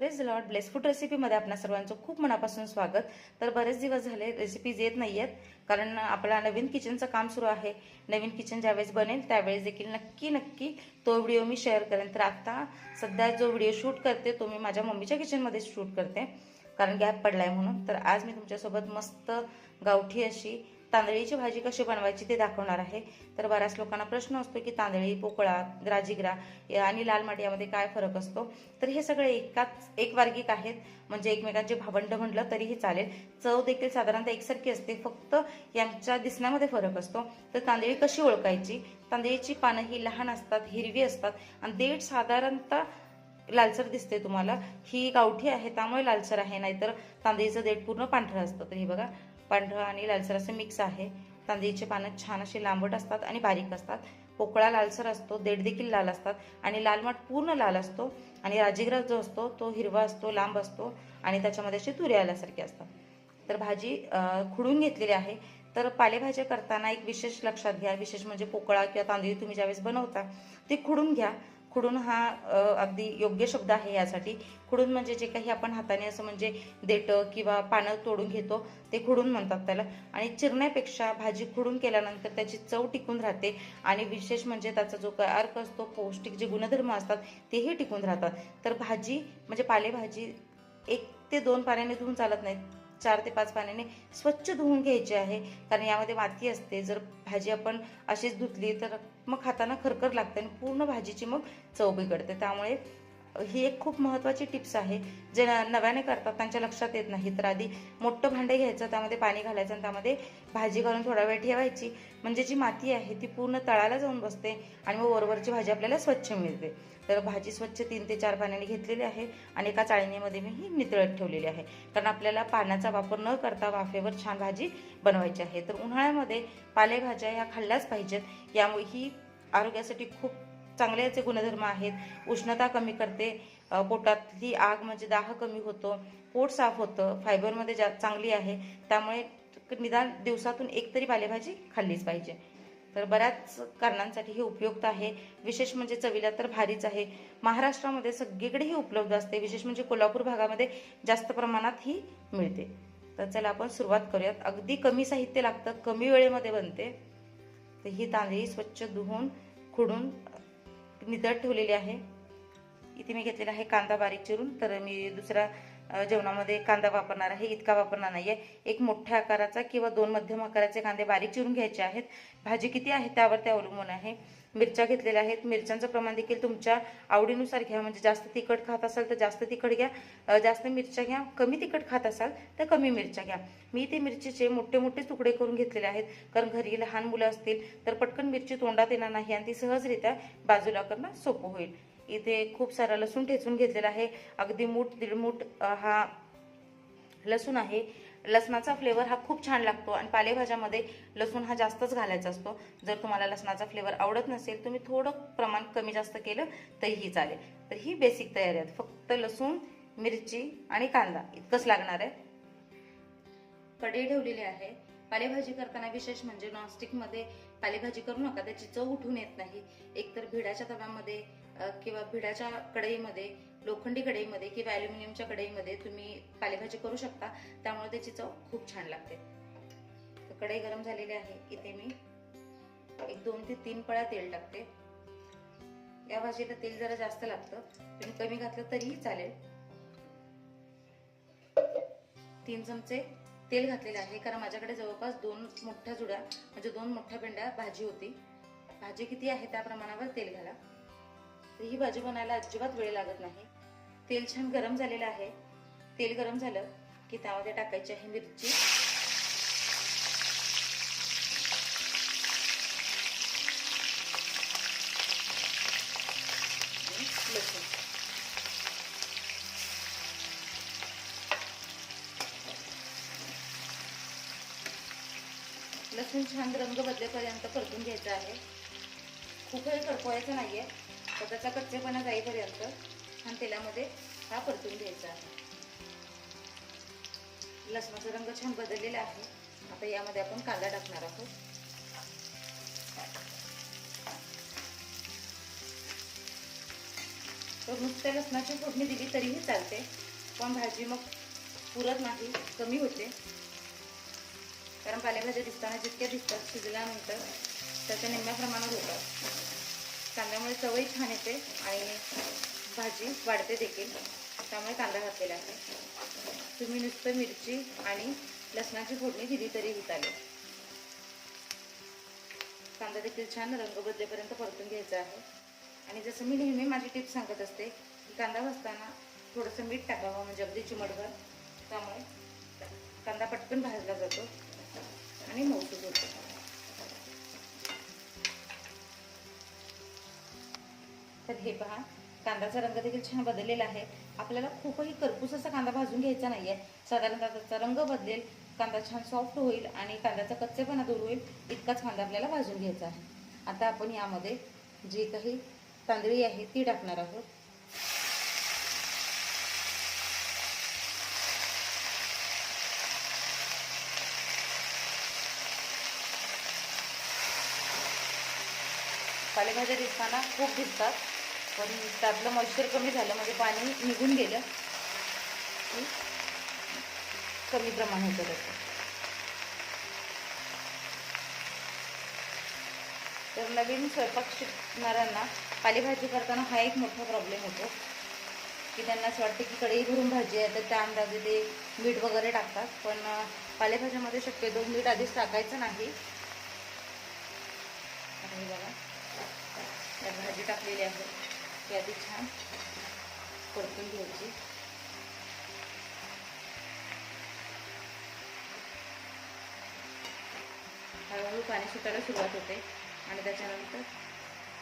Praise the lord. Bless food रेसिपीमध्ये आपल्या सर्वांचं खूप मनापासून स्वागत. तर बरेच दिवस झाले रेसिपीज येत नाही आहेत, कारण आपला नवीन किचनचं काम सुरू आहे. नवीन किचन ज्यावेळेस बनेल त्यावेळेस देखील नक्की तो व्हिडिओ मी शेअर करेन. तर आता सध्या जो व्हिडिओ शूट करते तो मी माझ्या मम्मीच्या किचनमध्ये शूट करते, कारण गॅप पडलाय म्हणून. तर आज मी तुमच्यासोबत मस्त गावठी अशी तांदळीची भाजी कशी बनवायची ते दाखवणार आहे. तर बऱ्याच लोकांना प्रश्न असतो की तांदळी, पोकळा, राजिगिरा आणि लाल माठ यामध्ये काय फरक असतो. तर हे सगळे एक वर्गिक आहेत, म्हणजे एकमेकांचे भावंड म्हटलं तरीही चालेल. चव देखील साधारणतः एकसारखी असते, फक्त यांच्या दिसण्यामध्ये फरक असतो. तर तांदळी कशी ओळखायची? तांदळीची पानं ही लहान असतात, हिरवी असतात आणि देठ साधारणतः लालसर दिसते तुम्हाला. ही गावठी आहे त्यामुळे लालसर आहे, नाहीतर तांदळीचं देठ पूर्ण पांढरं असतं. तर हे बघा, पांढरं आणि लालसर असं मिक्स आहे. तांदळीचे पानं छान असे लांबट असतात आणि बारीक असतात. पोकळा लालसर असतो, देठ देखील लाल असतात आणि लाल माठ पूर्ण लाल असतो. आणि राजिगिरा जो असतो तो हिरवा असतो, लांब असतो आणि त्याच्यामध्ये असे तुरे आल्यासारखे असतात. तर भाजी खुडून घेतलेली आहे. तर पालेभाज्या करताना एक विशेष लक्षात घ्या, विशेष म्हणजे पोकळा किंवा तांदळी तुम्ही ज्यावेळेस बनवता ते खुडून घ्या. खुडून हा अगदी योग्य शब्द आहे यासाठी. खुडून म्हणजे जे काही आपण हाताने असं म्हणजे देठं किंवा पानं तोडून घेतो ते खुडून म्हणतात त्याला. आणि चिरण्यापेक्षा भाजी खुडून केल्यानंतर त्याची चव टिकून राहते आणि विशेष म्हणजे त्याचा जो काय अर्क असतो, पौष्टिक जे गुणधर्म असतात तेही टिकून राहतात. तर भाजी म्हणजे पालेभाजी 1 ते 2 पाण्याने धुवून चालत नाहीत, 4 ते 5 पाण्याने स्वच्छ धुवून घ्यायची आहे, कारण यामध्ये माती असते. जर भाजी आपण अशीच धुतली तर मग खाताना खरखर लागते आणि पूर्ण भाजीची मग चव बिघडते. त्यामुळे ही एक खूप महत्त्वाची टिप्स आहे. जे नव्याने करतात त्यांच्या लक्षात येत नाही. तर आधी मोठं भांडे घ्यायचं, त्यामध्ये पाणी घालायचं आणि त्यामध्ये भाजी घालून थोडा वेळ ठेवायची, म्हणजे जी माती आहे ती पूर्ण तळाला जाऊन बसते आणि मग वरवरची भाजी आपल्याला स्वच्छ मिळते. तर भाजी स्वच्छ 3 ते 4 पाण्याने घेतलेली आहे आणि एका चाळणीमध्ये मी ही नितळत ठेवलेली आहे, कारण आपल्याला पाण्याचा वापर न करता वाफेवर छान भाजी बनवायची आहे. तर उन्हाळ्यामध्ये पालेभाज्या ह्या खाल्ल्याच पाहिजेत. यामुळे ही आरोग्यासाठी खूप चांगले याचे गुणधर्म आहेत. उष्णता कमी करते, पोटातली आग म्हणजे दाह कमी होतो, पोट साफ होतं, फायबरमध्ये चांगली आहे. त्यामुळे निदान दिवसातून एक तरी पालेभाजी खाल्लीच पाहिजे. तर बऱ्याच कारणांसाठी ही उपयुक्त आहे. विशेष म्हणजे चवीला तर भारीच आहे. महाराष्ट्रामध्ये सगळीकडे ही उपलब्ध असते, विशेष म्हणजे कोल्हापूर भागामध्ये जास्त प्रमाणात ही मिळते. तर चला आपण सुरुवात करूयात. अगदी कमी साहित्य लागतं, कमी वेळेमध्ये बनते. तर ही तांदळी स्वच्छ धुवून खुडून नितळत ठेवलेली आहे. इथे मी घेतलेला आहे कांदा बारीक चिरून. तर मी दुसऱ्या जेवणामध्ये कांदा वापरणार आहे, इतका वापरणार नाहीये. एक मोठ्या आकाराचा किंवा 2 मध्यम आकाराचे कांदे बारीक चिरून घ्यायचे आहेत. भाजी किती आहे त्यावर ते अवलंबून आहे. मिरच्या घेतलेल्या आहेत. मिरच्यांचं प्रमाण देखील तुमच्या आवडीनुसार घ्या, म्हणजे जास्त तिखट खात असाल तर जास्त तिखट घ्या, जास्त मिरच्या घ्या. कमी तिखट खात असाल तर कमी मिरच्या घ्या. मी ते मिरचीचे मोठे मोठे तुकडे करून घेतलेले आहेत, कारण घरी लहान मुलं असतील तर पटकन मिरची तोंडात येणार नाही आणि ती सहजरित्या बाजूला करणं सोपं होईल. इथे खूप सारा लसूण ठेचून घेतलेला आहे. अगदी मूठ दीड मूठ हा लसूण आहे. लसणाचा फ्लेवर हा खूप छान लागतो आणि पालेभाज्यामध्ये लसूण हा जास्तच घालायचा असतो. जर तुम्हाला लसणाचा फ्लेवर आवडत नसेल, तुम्ही थोडं प्रमाण कमी जास्त केलं तरीही चालेल. तर ही बेसिक तयारी आहे. फक्त लसूण, मिरची आणि कांदा इतकंच लागणार आहे. कढई ठेवलेली आहे. पालेभाजी करताना विशेष म्हणजे नॉनस्टिकमध्ये पालेभाजी करू नका, त्याची चव उठून येत नाही. एकतर भिडाच्या तव्यामध्ये किंवा भिडाच्या कढईमध्ये, लोखंडी कढईमध्ये किंवा ॲल्युमिनियमच्या कढईमध्ये तुम्ही पालेभाजी करू शकता, त्यामुळे त्याची चव खूप छान लागते. तर कढई गरम झालेली आहे. इथे मी 2 ते 3 पळ्या तेल टाकते. या भाजीला तेल जरा जास्त लागतं, तुम्ही कमी घातलं तरीही चालेल. 3 चमचे तेल घातलेले आहे, कारण माझ्याकडे जवळपास 2 मोठ्या जुड्या म्हणजे 2 मोठ्या पेंड्या भाजी होती. भाजी किती आहे त्या प्रमाणावर तेल घाला. तर ही भाजी बनायला अजिबात वेळ लागत नाही. तेल छान गरम झालेलं आहे. तेल गरम झालं की त्यामध्ये टाकायची आहे मिरची, लसूण. लसूण छान रंग बदलेपर्यंत परतून घ्यायचा आहे. खूप वेळ करपवायचं नाहीये, तर त्याचा कच्चेपणा जाईपर्यंत छान तेलामध्ये हा परतून घ्यायचा आहे. लसणाचा रंग छान बदललेला आहे. आता यामध्ये आपण कांदा टाकणार आहोत. तर नुसत्या लसणाची फोडणी दिली तरीही चालते, पण भाजी मग पुरत नाही, कमी होते. कारण पालेभाज्या दिसताना जितक्या दिसतात शिजल्यानंतर त्याच्या निम्म्या प्रमाणात होतात. कांद्यामुळे चवही छान येते आणि भाजी वाढते देखील, त्यामुळे कांदा घातलेला आहे. तुम्ही नुसतं मिरची आणि लसणाची फोडणी दिली तरीही चालेल. कांदा देखील छान रंग बदलेपर्यंत परतून घ्यायचा आहे. आणि जसं मी नेहमी माझी टिप्स सांगत असते की कांदा भाजताना थोडंसं मीठ टाकावं, म्हणजे अगदी चिमटभर. त्यामुळे कांदा पटकन भाजला जातो आणि मऊसूत होतो. तर हे पहा, कांद्याचा रंग देखील छान बदललेला आहे. आपल्याला खूपही करपूस असा कांदा भाजून घ्यायचा नाहीये. साधारणतः त्याचा रंग बदलेल, कांदा छान सॉफ्ट होईल आणि कांद्याचा कच्चेपणा दूर होईल इतकाच कांदा आपल्याला भाजून घ्यायचा आहे. आता आपण यामध्ये जी काही तांदळी आहे ती टाकणार आहोत. पालेभाज्या दिसताना खूप दिसतात, पण त्यातलं मॉइश्चर कमी झालं म्हणजे पाणी निघून गेलं की कमी प्रमाण होतं त्याचं. तर नवीन स्वयंपाक शिकणाऱ्यांना पालेभाजी करताना हा एक मोठा प्रॉब्लेम होतो की त्यांना असं वाटतं की कढई भरून भाजी आहे तर त्या अंदाजे ते मीठ वगैरे टाकतात, पण पालेभाज्यामध्ये शक्यतो मीठ आधीच टाकायचं नाही. आणि बघा, त्यात भाजी टाकलेली आहे ती आधी छान परतून घ्यायची. हळूहळू पाणी सुटायला सुरुवात होते आणि त्याच्यानंतर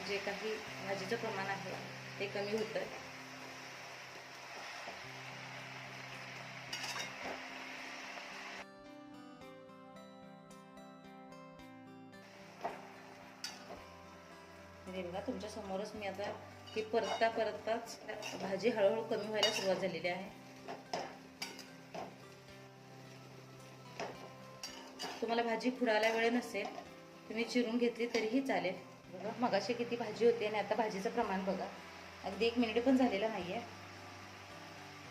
जे काही भाजीचं प्रमाण आहे ते कमी होतं. हे बघा, तुमच्या समोरच मी आता ही परतताच भाजी हळूहळू कमी व्हायला सुरुवात झालेली आहे. तुम्हाला भाजी खुडायला वेळ नसेल, तुम्ही चिरून घेतली तरीही चालेल. बघा, मगाशी किती भाजी होती आणि आता भाजीचं प्रमाण बघा, अगदी 1 मिनिट पण झालेलं नाहीये.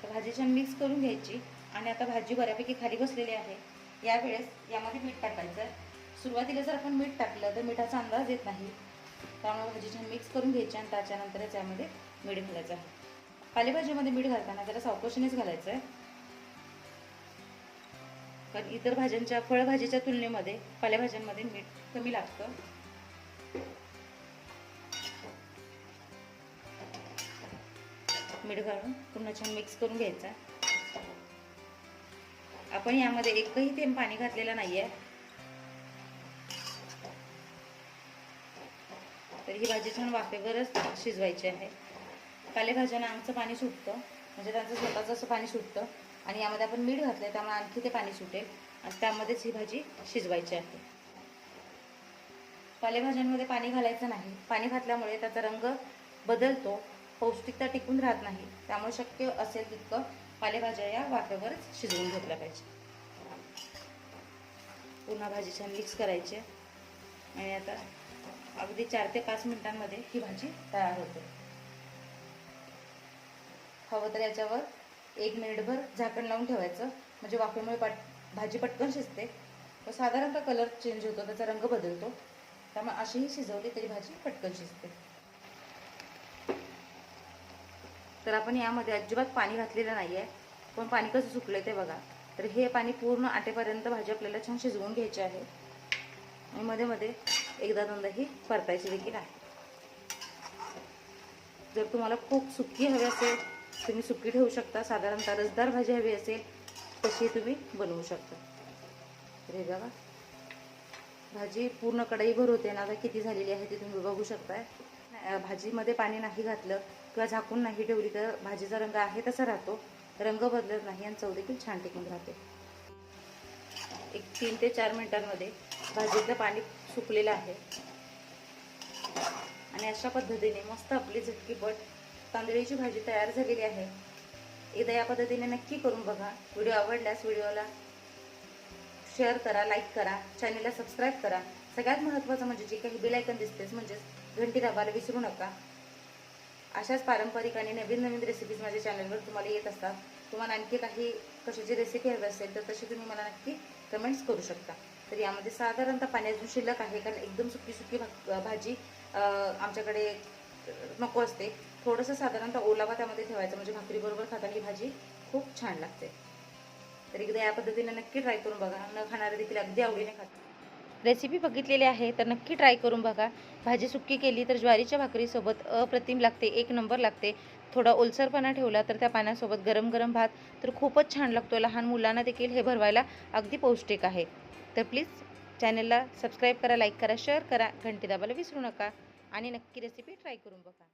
तर भाजी छान मिक्स करून घ्यायची आणि आता भाजी बऱ्यापैकी खाली बसलेली आहे. यावेळेस यामध्ये मीठ टाकायचं. सुरुवातीला जर आपण मीठ टाकलं तर मिठाचा अंदाज येत नाही, त्यामुळे भाजी छान मिक्स करून घ्यायची आणि त्याच्यानंतरच यामध्ये मीठ घालायचं आहे. पालेभाजीमध्ये मीठ घालताना त्याला सावकाशीनेच घालायचं आहे, कारण इतर भाज्यांच्या फळभाजीच्या तुलनेमध्ये पालेभाज्यांमध्ये मीठ कमी लागतं. मीठ घालून पुन्हा छान मिक्स करून घ्यायचा. आपण यामध्ये एकही थेंब पाणी घातलेलं नाहीये, तर ही भाजी छान वाफेवरच शिजवायची आहे. पालेभाज्यांना आमचं पाणी सुटतं, म्हणजे त्यांचं स्वतःचं असं पाणी सुटतं आणि यामध्ये आपण मीठ घातलंय त्यामुळे आणखी ते पाणी सुटेल आणि त्यामध्येच ही भाजी शिजवायची आहे. पालेभाज्यांमध्ये पाणी घालायचं नाही. पाणी घातल्यामुळे त्याचा रंग बदलतो, पौष्टिकता टिकून राहत नाही. त्यामुळे शक्य असेल तितकं पालेभाज्या या वाफेवरच शिजवून घेतल्या पाहिजे. पुन्हा भाजी छान मिक्स करायची आणि आता अगदी 4 ते 5 मिनिटांमध्ये ही भाजी तयार होते. हवं तर याच्यावर 1 मिनिटभर झाकण लावून ठेवायचं, म्हणजे वाफेमुळे भाजी पटकन शिजते. तर साधारणतः कलर चेंज होतो, त्याचा रंग बदलतो, त्यामुळे अशीही शिजवली तरी भाजी पटकन शिजते. तर आपण यामध्ये अजिबात पाणी घातलेलं नाही आहे, पण पाणी कसं सुकलं ते बघा. तर हे पाणी पूर्ण आटेपर्यंत भाजी आपल्याला छान शिजवून घ्यायची आहे आणि मध्ये मध्ये एकदा दोनदाही परतायची देखील आहे. जर तुम्हाला खूप सुकी हवी असेल तुम्ही सुकी ठेवू शकता, साधारणतः रसदार भाजी हवी असेल तशी तुम्ही बनवू शकता. तर हे बघा, भाजी पूर्ण कढईभर होते ना, आता किती झालेली आहे ते तुम्ही बघू शकताय. भाजीमध्ये पाणी नाही घातलं किंवा झाकून नाही ठेवली तर भाजीचा रंग आहे तसा राहतो, रंग बदलत नाही आणि चव देखील छान टिकून राहते. एक 3 ते 4 मिनिटांमध्ये भाजीतलं पाणी सुकलेलं आहे आणि अशा पद्धतीने मस्त आपली झटकीपट तांदळीची भाजी तयार झालेली आहे. एकदा या पद्धतीने नक्की करून बघा. व्हिडिओ आवडल्यास व्हिडिओला शेअर करा, लाईक करा, चॅनलला सबस्क्राईब करा. सगळ्यात महत्त्वाचं म्हणजे जे काही बेल आयकॉन दिसतेच म्हणजेच घंटी दाबायला विसरू नका. अशाच पारंपरिक आणि नवीन नवीन रेसिपीज माझ्या चॅनलवर तुम्हाला येत असतात. तुम्हाला आणखी काही कशाची रेसिपी हवी असेल तर तशी तुम्ही मला नक्की कमेंट्स करू शकता. तर यामध्ये साधारणतः पाणी अजून शिल्लक आहे, कारण एकदम सुकी भाजी आमच्याकडे नको असते. थोडंसं साधारणतः ओलावा त्यामध्ये ठेवायचा, म्हणजे भाकरीबरोबर खाताना ही भाजी खूप छान लागते. तर एकदा या पद्धतीने नक्की ट्राय करून बघा. न खाणारे देखील अगदी आवडीने खातात. रेसिपी बघितलेली आहे तर नक्की ट्राय करून बघा. भाजी सुक्की केली तर ज्वारीच्या भाकरीसोबत अप्रतिम लागते, एक नंबर लागते. थोडा ओलसरपणा ठेवला तर त्या पाण्यासोबत गरम गरम भात तर खूपच छान लागतो. लहान मुलांना देखील हे भरवायला अगदी पौष्टिक आहे. तर प्लीज चॅनलला सबस्क्राईब करा, लाईक करा, शेअर करा, घंटी दाबायला विसरू नका आणि नक्की रेसिपी ट्राय करून बघा.